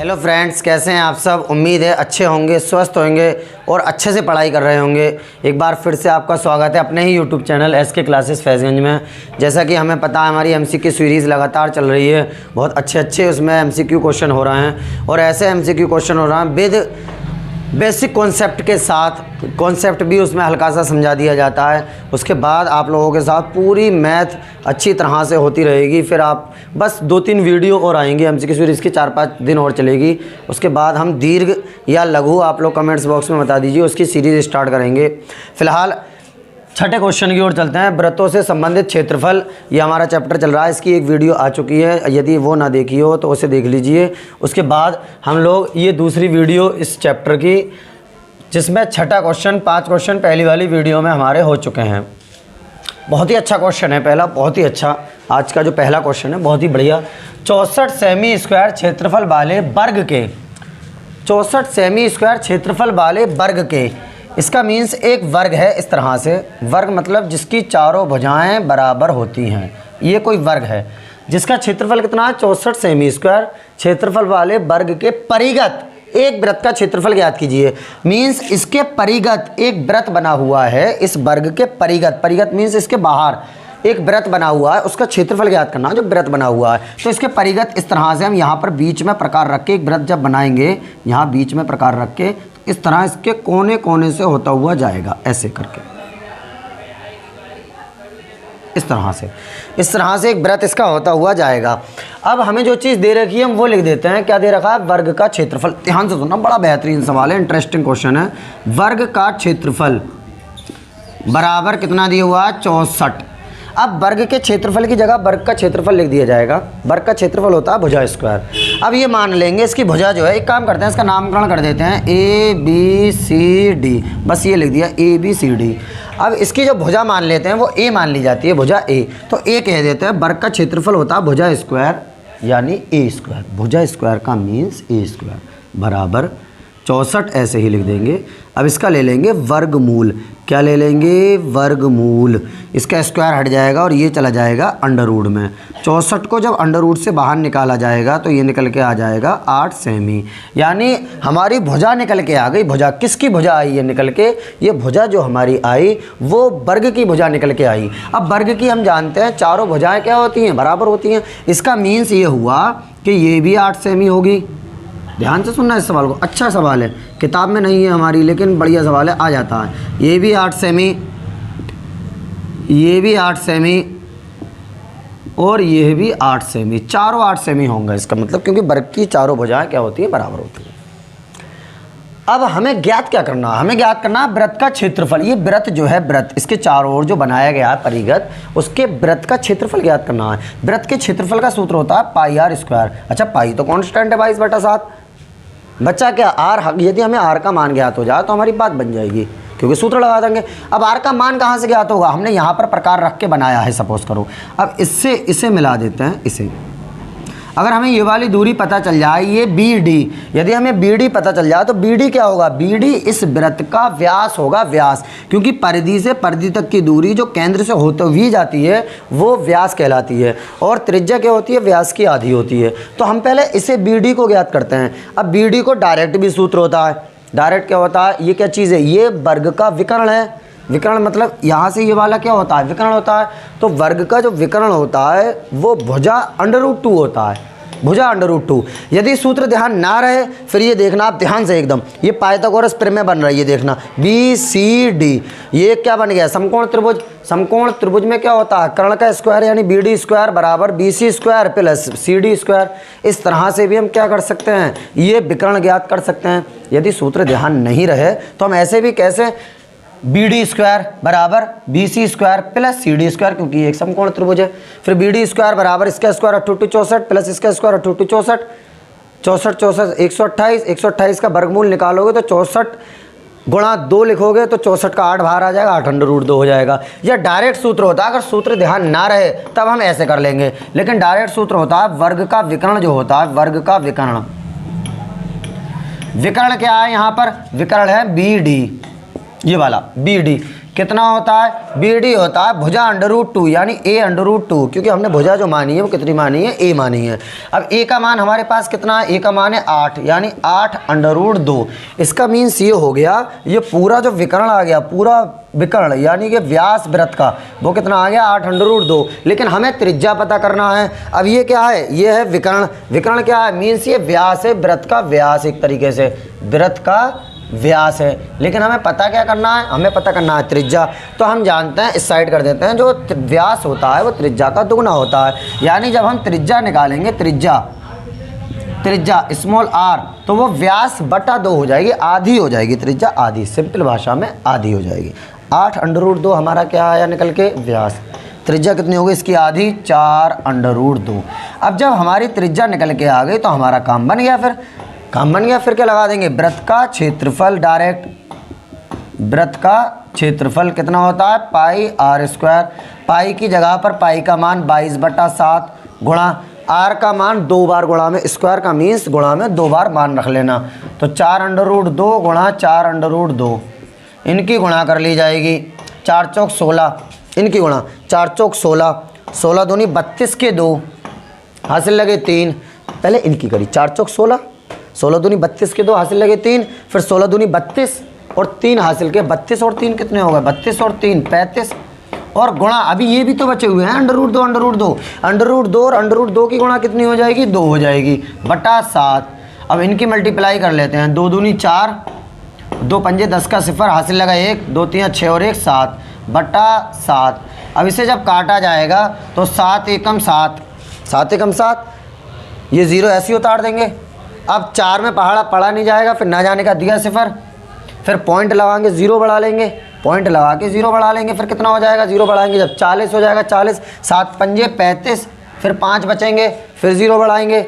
Hello friends, कैसे हैं आप सब। उम्मीद है अच्छे होंगे, स्वस्थ होंगे और अच्छे से पढ़ाई कर रहे होंगे। एक बार फिर से आपका स्वागत है अपने ही यूट्यूब चैनल एसके क्लासेस फैज़गंज में। जैसा कि हमें पता है हमारी एमसीक्यू सीरीज़ लगातार चल रही है, बहुत अच्छे उसमें एमसीक्यू क्वेश्चन हो रहे हैं और ऐसे एमसीक्यू क्वेश्चन हो रहे हैं विद बेसिक कॉन्सेप्ट के साथ। कॉन्सेप्ट भी उसमें हल्का सा समझा दिया जाता है। उसके बाद आप लोगों के साथ पूरी मैथ अच्छी तरह से होती रहेगी। फिर आप बस 2-3 वीडियो और आएंगी एमसीक्यू सीरीज़ की, 4-5 दिन और चलेगी। उसके बाद हम दीर्घ या लघु, आप लोग कमेंट्स बॉक्स में बता दीजिए, उसकी सीरीज़ स्टार्ट करेंगे। फ़िलहाल छठे क्वेश्चन की ओर चलते हैं। वृत्तों से संबंधित क्षेत्रफल, ये हमारा चैप्टर चल रहा है। इसकी एक वीडियो आ चुकी है, यदि वो ना देखी हो तो उसे देख लीजिए। उसके बाद हम लोग ये दूसरी वीडियो इस चैप्टर की, जिसमें छठा क्वेश्चन 5 क्वेश्चन पहली वाली वीडियो में हमारे हो चुके हैं। बहुत ही अच्छा क्वेश्चन है पहला, बहुत ही अच्छा। आज का जो पहला क्वेश्चन है बहुत ही बढ़िया। 64 सेमी स्क्वायर क्षेत्रफल वाले वर्ग के, 64 सेमी स्क्वायर क्षेत्रफल वाले वर्ग के, इसका मीन्स एक वर्ग है इस तरह से। वर्ग मतलब जिसकी चारों भुजाएं बराबर होती हैं, ये कोई वर्ग है जिसका क्षेत्रफल कितना है 64 सेमी स्क्वायर। क्षेत्रफल वाले वर्ग के परिगत एक वृत्त का क्षेत्रफल ज्ञात कीजिए। मीन्स इसके परिगत एक वृत्त बना हुआ है, इस वर्ग के परिगत, परिगत मीन्स इसके बाहर एक वृत्त बना हुआ है, उसका क्षेत्रफल ज्ञात करना। जो वृत्त बना हुआ है तो इसके परिगत इस तरह से हम यहाँ पर बीच में प्रकार रख के एक वृत्त जब बनाएंगे, यहाँ बीच में प्रकार रख के इस तरह इसके कोने कोने से होता हुआ जाएगा, ऐसे करके इस तरह से एक वृत्त इसका होता हुआ जाएगा। अब हमें जो चीज़ दे रखी है हम वो लिख देते हैं। क्या दे रखा है? वर्ग का क्षेत्रफल। ध्यान से सुनना, बड़ा बेहतरीन सवाल है, इंटरेस्टिंग क्वेश्चन है। वर्ग का क्षेत्रफल बराबर कितना दिया हुआ है? 64। अब वर्ग के क्षेत्रफल की जगह वर्ग का क्षेत्रफल लिख दिया जाएगा। वर्ग का क्षेत्रफल होता है भुजा स्क्वायर। अब ये मान लेंगे इसकी भुजा जो है, एक काम करते हैं इसका नामकरण कर देते हैं ABCD, बस ये लिख दिया ABCD। अब इसकी जो भुजा मान लेते हैं वो A मान ली जाती है, भुजा A, तो A कह देते हैं। वर्ग का क्षेत्रफल होता है भुजा स्क्वायर यानी A स्क्वायर। भुजा स्क्वायर का मीन्स A स्क्वायर बराबर 64, ऐसे ही लिख देंगे। अब इसका ले लेंगे वर्गमूल। क्या ले लेंगे? वर्गमूल। इसका स्क्वायर हट जाएगा और ये चला जाएगा अंडर रूट में। 64 को जब अंडर रूट से बाहर निकाला जाएगा तो ये निकल के आ जाएगा 8 सेमी। यानी हमारी भुजा निकल के आ गई। भुजा किसकी भुजा आई है निकल के? ये भुजा जो हमारी आई वो वर्ग की भुजा निकल के आई। अब वर्ग की हम जानते हैं चारों भुजाएँ क्या होती हैं? बराबर होती हैं। इसका मीन्स ये हुआ कि ये भी 8 सेमी होगी। ध्यान से सुनना इस सवाल को, अच्छा सवाल है, किताब में नहीं है हमारी लेकिन बढ़िया सवाल है, आ जाता है। ये भी 8 सेमी, ये भी 8 सेमी और ये भी 8 सेमी, चारों 8 सेमी होंगे। इसका मतलब क्योंकि वर्ग की चारों भुजाएं क्या होती है? बराबर होती है। अब हमें ज्ञात क्या करना है? हमें ज्ञात करना है वृत्त का क्षेत्रफल। ये वृत्त जो है, वृत्त इसके चारों ओर जो बनाया गया है परिगत, उसके वृत्त का क्षेत्रफल ज्ञात करना है। वृत्त के क्षेत्रफल का सूत्र होता है पाई आर स्क्वायर। अच्छा, पाई तो कांस्टेंट है 22/7। बच्चा क्या आर, यदि हमें आर का मान ज्ञात हो जाए तो हमारी बात बन जाएगी, क्योंकि सूत्र लगा देंगे। अब आर का मान कहाँ से ज्ञात होगा? हमने यहाँ पर प्रकार रख के बनाया है, सपोज करो। अब इससे इसे मिला देते हैं, इसे। अगर हमें ये वाली दूरी पता चल जाए, ये BD, यदि हमें BD पता चल जाए तो BD क्या होगा? BD इस वृत्त का व्यास होगा, व्यास। क्योंकि परिधि से परिधि तक की दूरी जो केंद्र से होते हुए जाती है वो व्यास कहलाती है, और त्रिज्या क्या होती है? व्यास की आधी होती है। तो हम पहले इसे BD को ज्ञात करते हैं। अब BD को डायरेक्ट भी सूत्र होता है। डायरेक्ट क्या होता है? ये क्या चीज़ है? ये वर्ग का विकर्ण है। विकर्ण मतलब यहाँ से ये वाला क्या होता है? विकर्ण होता है। तो वर्ग का जो विकर्ण होता है वो भुजा √2 होता है, भुजा √2। यदि सूत्र ध्यान ना रहे फिर ये देखना आप ध्यान से एकदम, ये पाइथागोरस प्रमेय बन रही है, देखना BCD, ये क्या बन गया? समकोण त्रिभुज। समकोण त्रिभुज में क्या होता है? कर्ण का स्क्वायर यानी BD स्क्वायर बराबर BC square plus CD square. इस तरह से भी हम क्या कर सकते हैं? ये विकर्ण ज्ञात कर सकते हैं। यदि सूत्र ध्यान नहीं रहे तो हम ऐसे भी कैसे? BD स्क्वायर बराबर BC square plus CD square, क्योंकि एक समकोण त्रिभुज है। फिर BD स्क्वायर बराबर इसका स्क्वायर 8 × 64 प्लस इसका स्क्वायर 8 × 64, 64 128, 128 का वर्गमूल निकालोगे तो 64 गुणा 2 लिखोगे तो 64 का 8 बाहर आ जाएगा, 8 √2 हो जाएगा। यह डायरेक्ट सूत्र होता है। अगर सूत्र ध्यान ना रहे तब हम ऐसे कर लेंगे, लेकिन डायरेक्ट सूत्र होता है वर्ग का विकर्ण जो होता है, वर्ग का विकर्ण। विकर्ण क्या है? यहाँ पर विकर्ण है BD, ये वाला BD। कितना होता है, BD होता है भुजा √2 यानी A√2, क्योंकि हमने भुजा जो मानी है वो कितनी मानी है, A मानी है। अब A का मान हमारे पास कितना है, A का मान है 8 यानी 8√2। इसका मीन्स ये हो गया, ये पूरा जो विकर्ण आ गया, पूरा विकर्ण यानी कि व्यास वृत्त का वो कितना आ गया 8√2, लेकिन हमें त्रिज्या पता करना है। अब ये क्या है, ये है विकर्ण। विकर्ण क्या है, मीन्स ये व्यास है, वृत्त का व्यास, एक तरीके से वृत्त का व्यास है, लेकिन हमें पता क्या करना है, हमें पता करना है त्रिज्या। तो हम जानते हैं, इस साइड कर देते हैं, जो व्यास होता है वो त्रिज्या का दुगना होता है। यानी जब हम त्रिज्या निकालेंगे, त्रिज्या स्मॉल r, तो वो व्यास बटा 2 हो जाएगी, आधी हो जाएगी त्रिज्या, आधी, सिंपल भाषा में आधी हो जाएगी। 8√2 हमारा क्या आया निकल के, व्यास। त्रिज्या कितनी होगी इसकी, आधी, 4√2। अब जब हमारी त्रिज्या निकल के आ गई तो हमारा काम बन गया। फिर क्या लगा देंगे, वृत्त का क्षेत्रफल, डायरेक्ट वृत्त का क्षेत्रफल कितना होता है, πr²। पाई की जगह पर पाई का मान 22/7 गुणा r का मान 2 बार गुणा में, स्क्वायर का मीन्स गुणा में 2 बार मान रख लेना। तो 4√2 गुणा 4√2, इनकी गुणा कर ली जाएगी, 4 चौक 16, इनकी गुणा 4 चौक 16, 16 दूनी 32 के 2 हासिल लगे 3, पहले इनकी करी, 4 चौक 16, 16 दूनी 32 के 2 हासिल लगे 3, फिर 16 दूनी 32 और 3 हासिल के, 32 और 3 कितने हो गए, 32 और 3 35, और गुणा अभी ये भी तो बचे हुए हैं √2 और √2 की गुणा कितनी हो जाएगी, 2 हो जाएगी बटा 7। अब इनकी मल्टीप्लाई कर लेते हैं, 2 दूनी 4, 2 पंजे 10 का 0 हासिल लगा 1, 2 3 6 और 1 7 बटा 7। अब इसे जब काटा जाएगा तो 7 एकम 7, 7 एकम 7, ये 0 ऐसे ही उतार देंगे। अब 4 में पढ़ा नहीं जाएगा, फिर ना जाने का दिया 0, फिर पॉइंट लगाएंगे 0 बढ़ा लेंगे, पॉइंट लगा के 0 बढ़ा लेंगे, फिर कितना हो जाएगा, 0 बढ़ाएंगे जब 40 हो जाएगा, 40, 7 पंजे 35, फिर 5 बचेंगे, फिर 0 बढ़ाएंगे,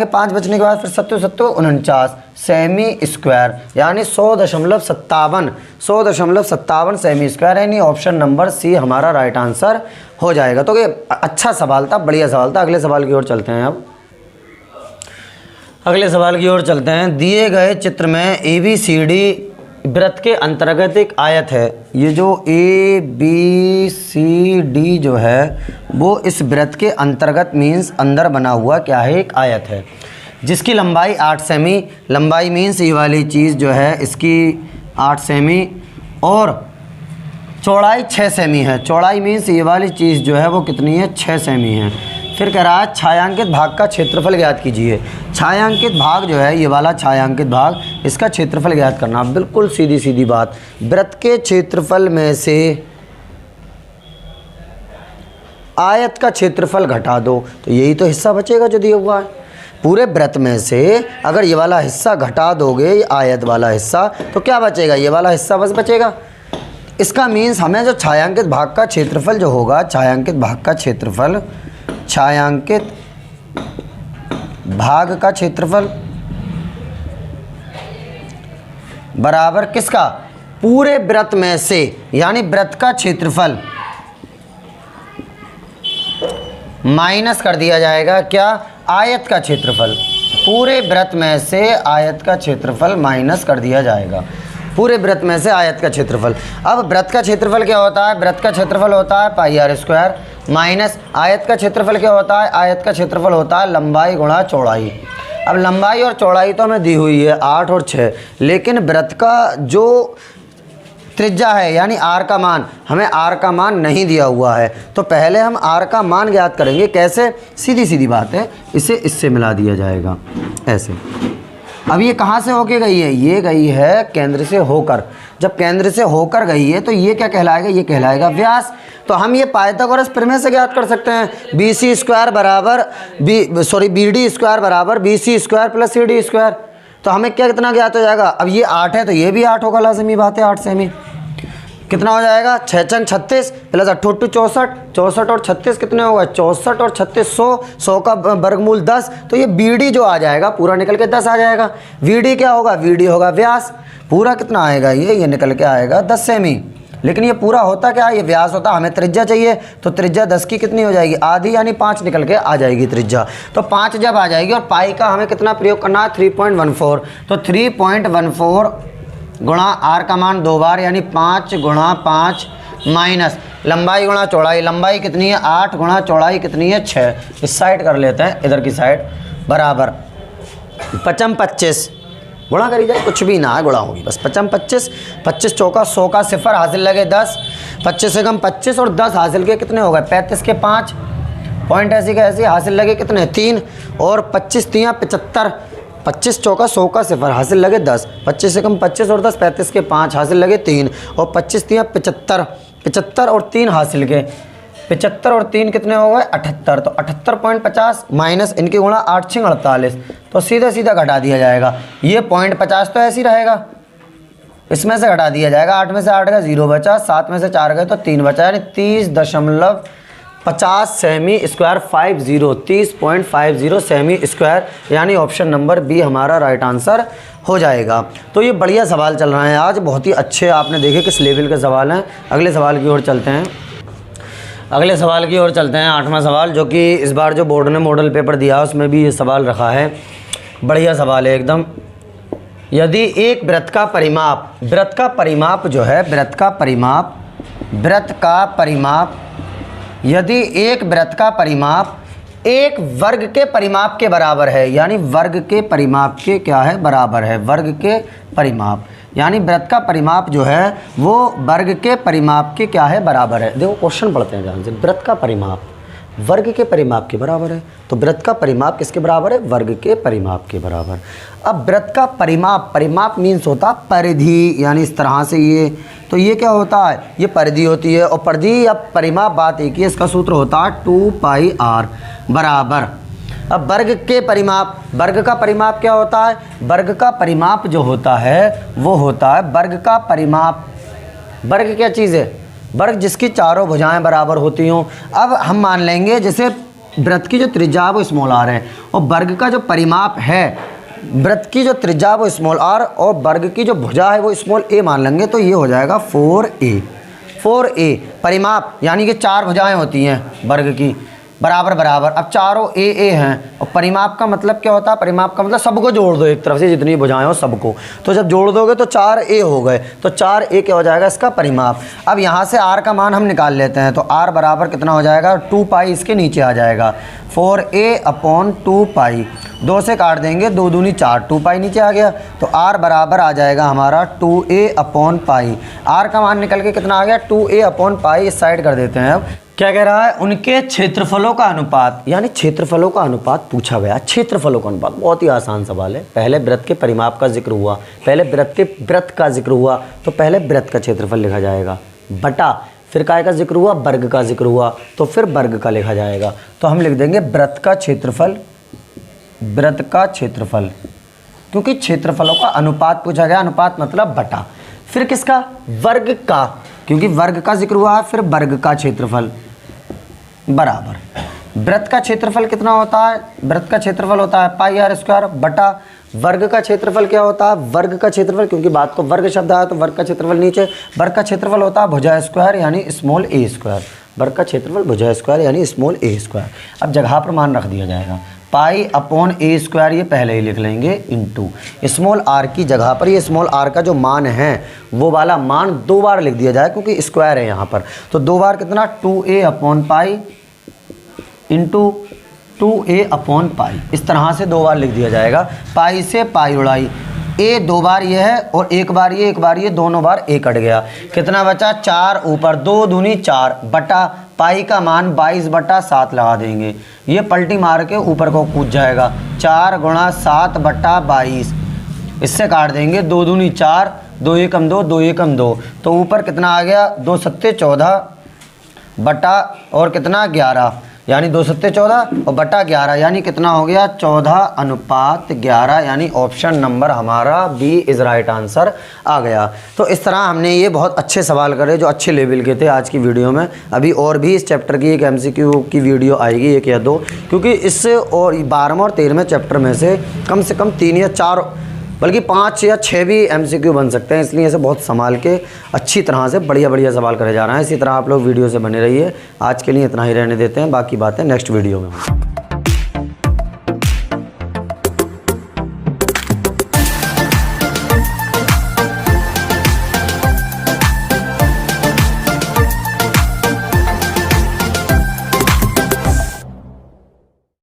5 बचने के बाद फिर 7 49 सेमी स्क्वायर, यानी 100.57 सेमी स्क्वायर, यानी ऑप्शन नंबर सी हमारा राइट आंसर हो जाएगा। तो ये अच्छा सवाल था, बढ़िया सवाल था। अगले सवाल की ओर चलते हैं। अब अगले सवाल की ओर चलते हैं। दिए गए चित्र में ABCD वृत्त के अंतर्गत एक आयत है। ये जो ABCD जो है वो इस वृत्त के अंतर्गत मीन्स अंदर बना हुआ क्या है, एक आयत है, जिसकी लंबाई 8 सेमी, लंबाई मीन्स ये वाली चीज़ जो है इसकी 8 सेमी और चौड़ाई 6 सेमी है। चौड़ाई मीन्स ये वाली चीज़ जो है वो कितनी है, 6 सेमी है। फिर कह रहा है छायांकित भाग का क्षेत्रफल ज्ञात कीजिए। छायांकित भाग जो है ये वाला छायांकित भाग, इसका क्षेत्रफल ज्ञात करना। बिल्कुल सीधी सीधी बात, वृत्त के क्षेत्रफल में से आयत का क्षेत्रफल घटा दो, तो यही तो हिस्सा बचेगा जो दिया हुआ है। पूरे वृत्त में से अगर ये वाला हिस्सा घटा दोगे, ये आयत वाला हिस्सा, तो क्या बचेगा, ये वाला हिस्सा बस बचेगा। इसका मीन्स हमें जो छायांकित भाग का क्षेत्रफल जो होगा, छायांकित भाग का क्षेत्रफल, छायांकित भाग का क्षेत्रफल बराबर किसका, पूरे वृत्त में से, यानी वृत्त का क्षेत्रफल माइनस कर दिया जाएगा क्या, आयत का क्षेत्रफल। पूरे वृत्त में से आयत का क्षेत्रफल माइनस कर दिया जाएगा, पूरे वृत्त में से आयत का क्षेत्रफल। अब वृत्त का क्षेत्रफल क्या होता है, वृत्त का क्षेत्रफल होता है πr² माइनस आयत का क्षेत्रफल क्या होता है, आयत का क्षेत्रफल होता है लंबाई गुणा चौड़ाई। अब लंबाई और चौड़ाई तो हमें दी हुई है 8 और 6, लेकिन वृत्त का जो त्रिज्या है यानी r का मान, हमें r का मान नहीं दिया हुआ है, तो पहले हम r का मान ज्ञात करेंगे। कैसे, सीधी सीधी बात है, इसे इससे मिला दिया जाएगा ऐसे। अब ये कहाँ से होके गई है, ये गई है केंद्र से होकर। जब केंद्र से होकर गई है तो ये क्या कहलाएगा, ये कहलाएगा व्यास। तो हम ये पाइथागोरस प्रमेय से ज्ञात कर सकते हैं, BD² बराबर BC² प्लस CD²। तो हमें क्या कितना ज्ञात हो जाएगा, अब ये 8 है तो ये भी 8 होगा, लाजमी बात है, 8 सेमी। कितना हो जाएगा, 6 चंग 36 प्लस 8 64, 64 और 36 कितने होगा, 64 और 36 100 का वर्गमूल 10। तो ये BD जो आ जाएगा पूरा निकल के 10 आ जाएगा। VD क्या होगा, VD होगा व्यास, पूरा कितना आएगा, ये निकल के आएगा 10 सेमी। लेकिन ये पूरा होता क्या, ये व्यास होता, हमें त्रिज्या चाहिए, तो त्रिज्या 10 की कितनी हो जाएगी, आधी, यानी 5 निकल के आ जाएगी त्रिज्या। तो 5 जब आ जाएगी और पाई का हमें कितना प्रयोग करना है, 3.14, तो 3.14 गुणा आर का मान 2 बार यानी 5 गुणा 5 माइनस लंबाई गुणा चौड़ाई, लंबाई कितनी है 8 गुणा चौड़ाई कितनी है 6। इस साइड कर लेते हैं, इधर की साइड, बराबर 5 25 गुणा करी जाए, कुछ भी ना है गुणा होगी बस। 5 25, 25 चौका 100 का 0 हासिल लगे 10, 25 से कम 25 और 10 हासिल के कितने हो गए 35 के 5 पॉइंट ऐसी का ऐसी हासिल लगे कितने 3 और 25 3 75, 25 चौका 100 का 0 हासिल लगे 10, 25 से कम 25 और 10 35 के 5 हासिल लगे 3 और 25 3 75, 75 और 3 हासिल के 75 और 3 कितने हो गए 78, तो 78.50 माइनस इनकी गुणा 8 6 48, तो सीधा सीधा घटा दिया जाएगा। ये 0.50 तो ऐसे ही रहेगा, इसमें से घटा दिया जाएगा, 8 में से 8 का 0 बचा, 7 में से 4 गए तो 3 बचा, यानी 30.50 सेमी स्क्वायर 30.50 सेमी स्क्वायर, यानी ऑप्शन नंबर बी हमारा राइट आंसर हो जाएगा। तो ये बढ़िया सवाल चल रहे हैं आज, बहुत ही अच्छे आपने देखे किस लेवल के सवाल हैं। अगले सवाल की ओर चलते हैं, अगले सवाल की ओर चलते हैं। 8वां सवाल, जो कि इस बार जो बोर्ड ने मॉडल पेपर दिया उसमें भी ये सवाल रखा है, बढ़िया सवाल है एकदम। यदि एक वृत्त का परिमाप, वृत्त का परिमाप जो है, वृत्त का परिमाप, वृत्त का परिमाप, यदि एक वृत्त का परिमाप एक वर्ग के परिमाप के बराबर है, यानी वर्ग के परिमाप के क्या है बराबर है, वर्ग के परिमाप, यानी वृत्त का परिमाप जो है वो वर्ग के परिमाप के क्या है बराबर है। देखो क्वेश्चन पढ़ते हैं ध्यान से, वृत्त का परिमाप वर्ग के परिमाप के बराबर है, तो वृत्त का परिमाप किसके बराबर है वर्ग के परिमाप के बराबर। अब वृत्त का परिमाप, परिमाप मीन्स होता परिधि, यानी इस तरह से ये, तो ये क्या होता है ये परिधि होती है, और परिधि या परिमाप बात एक ही, इसका सूत्र होता है 2πr बराबर। अब वर्ग के परिमाप, वर्ग का परिमाप क्या होता है, वर्ग का परिमाप जो होता है वो होता है वर्ग का परिमाप, वर्ग क्या चीज़ है वर्ग जिसकी चारों भुजाएं बराबर होती हों। अब हम मान लेंगे जैसे वृत्त की जो त्रिज्या है वो स्मॉल आर है, और वर्ग का जो परिमाप है, वृत्त की जो त्रिज्या वो स्मॉल आर और वर्ग की जो भुजा है वो स्मॉल ए मान लेंगे, तो ये हो जाएगा 4a। 4a परिमाप यानी कि 4 भुजाएं होती हैं वर्ग की बराबर बराबर, अब चारों ए हैं, और परिमाप का मतलब क्या होता है, परिमाप का मतलब सबको जोड़ दो एक तरफ से, जितनी भुजाएं हो सबको, तो जब जोड़ दोगे तो 4a हो गए, तो 4a क्या हो जाएगा इसका परिमाप। अब यहाँ से r का मान हम निकाल लेते हैं, तो r बराबर कितना हो जाएगा 2π, इसके नीचे आ जाएगा 4a/2π, 2 से काट देंगे 2 दूनी 4, 2π नीचे आ गया, तो r बराबर आ जाएगा हमारा 2a/π। r का मान निकल के कितना आ गया 2a/π, इस साइड कर देते हैं। अब क्या कह रहा है, उनके क्षेत्रफलों का अनुपात, यानी क्षेत्रफलों का अनुपात पूछा गया। क्षेत्रफलों का अनुपात बहुत ही आसान सवाल है, पहले वृत्त के परिमाप का जिक्र हुआ, पहले वृत्त का जिक्र हुआ, तो पहले वृत्त का क्षेत्रफल लिखा जाएगा, बटा फिर काय का जिक्र हुआ, वर्ग का जिक्र हुआ, तो फिर वर्ग का लिखा जाएगा। तो हम लिख देंगे वृत्त का क्षेत्रफल, वृत्त का क्षेत्रफल, क्योंकि क्षेत्रफलों का अनुपात पूछा गया, अनुपात मतलब बटा, फिर किसका वर्ग का, क्योंकि वर्ग का जिक्र हुआ है, फिर वर्ग का क्षेत्रफल बराबर। वृत्त का क्षेत्रफल कितना होता है, वृत्त का क्षेत्रफल होता है πr² बटा वर्ग का क्षेत्रफल क्या होता है, वर्ग का क्षेत्रफल, क्योंकि बात को वर्ग शब्द आया तो वर्ग का क्षेत्रफल नीचे, वर्ग का क्षेत्रफल होता है भुजा स्क्वायर यानी स्मॉल a², वर्ग का क्षेत्रफल भुजा स्क्वायर यानी स्मॉल a²। अब जगह पर मान रख दिया जाएगा, π/a², ये पहले ही लिख लेंगे, इंटू स्मॉल r की जगह पर ये स्मॉल r का जो मान है वो वाला मान 2 बार लिख दिया जाए, क्योंकि स्क्वायर है यहाँ पर, तो 2 बार कितना 2a/π इंटू 2a/π, इस तरह से 2 बार लिख दिया जाएगा। पाई से पाई उड़ाई, a 2 बार ये है और 1 बार ये, 1 बार ये, दोनों बार a कट गया, कितना बचा 4 ऊपर 2 दूनी 4 बटा पाई का मान 22/7 लगा देंगे, ये पलटी मार के ऊपर को कूद जाएगा, 4 × 7/22, इससे काट देंगे 2 दूनी 4, 2 एकम 2, 2 एकम 2, तो ऊपर कितना आ गया 2 सत्ते 14 बटा और कितना 11, यानी 2 सत्ते 14 और बटा 11, यानी कितना हो गया 14:11, यानी ऑप्शन नंबर हमारा बी इज़ राइट आंसर आ गया। तो इस तरह हमने ये बहुत अच्छे सवाल करे जो अच्छे लेवल के थे आज की वीडियो में। अभी और भी इस चैप्टर की एक MCQ की वीडियो आएगी 1 या 2, क्योंकि इससे और 12वें और 13वें चैप्टर में से कम 3 या 4 बल्कि 5 या 6 भी MCQ बन सकते हैं, इसलिए इसे बहुत संभाल के अच्छी तरह से बढ़िया सवाल करे जा रहे हैं। इसी तरह आप लोग वीडियो से बने रहिए। आज के लिए इतना ही रहने देते हैं, बाकी बातें नेक्स्ट वीडियो में।